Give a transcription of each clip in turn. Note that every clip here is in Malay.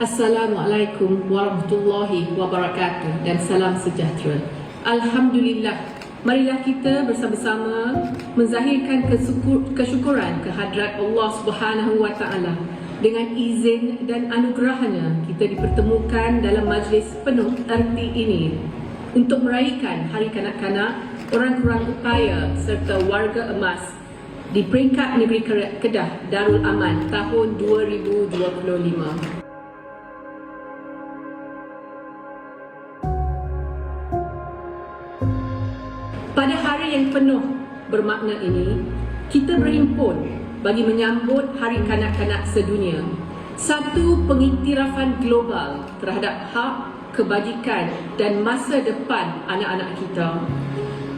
Assalamualaikum warahmatullahi wabarakatuh dan salam sejahtera. Alhamdulillah, marilah kita bersama-sama menzahirkan kesyukuran kehadrat Allah Subhanahu wa taala. Dengan izin dan anugerahnya, kita dipertemukan dalam majlis penuh erti ini untuk meraihkan Hari Kanak-kanak, Orang Kurang Upaya serta Warga Emas di peringkat Negeri Kedah Darul Aman tahun 2025. Pada hari yang penuh bermakna ini, kita berhimpun bagi menyambut Hari Kanak-kanak Sedunia, satu pengiktirafan global terhadap hak, kebajikan dan masa depan anak-anak kita.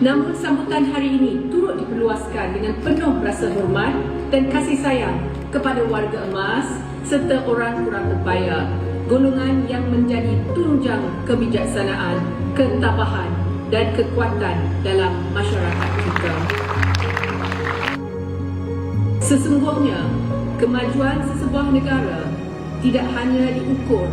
Namun sambutan hari ini turut diperluaskan dengan penuh rasa hormat dan kasih sayang kepada warga emas serta orang kurang upaya, golongan yang menjadi tunjang kebijaksanaan, ketabahan dan kekuatan dalam masyarakat kita. Sesungguhnya, kemajuan sesebuah negara tidak hanya diukur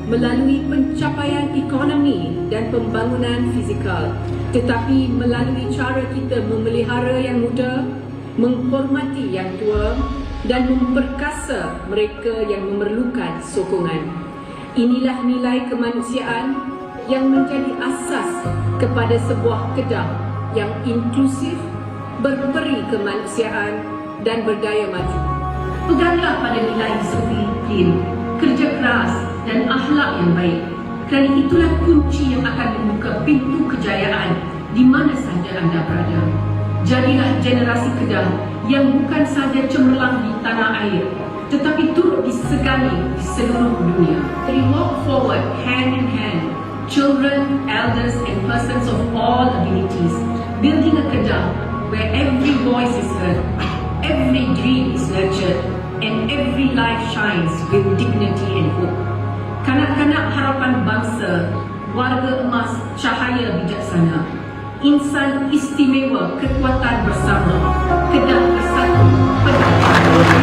melalui pencapaian ekonomi dan pembangunan fizikal, tetapi melalui cara kita memelihara yang muda, menghormati yang tua dan memperkasa mereka yang memerlukan sokongan. Inilah nilai kemanusiaan yang menjadi asas kepada sebuah Kedah yang inklusif, berperi kemanusiaan dan berdaya maju. Peganglah pada nilai disiplin, kerja keras dan akhlak yang baik, kerana itulah kunci yang akan membuka pintu kejayaan di mana sahaja anda berada. Jadilah generasi Kedah yang bukan sahaja cemerlang di tanah air, tetapi turut disegani di seluruh dunia. We walk forward hand in hand, children, elders and persons of all abilities, building a Kedah where every voice is heard, every dream is nurtured and every life shines with dignity and hope. Kanak-kanak harapan bangsa, warga emas cahaya bijaksana, insan istimewa kekuatan bersama, Kedah bersatu, Kedah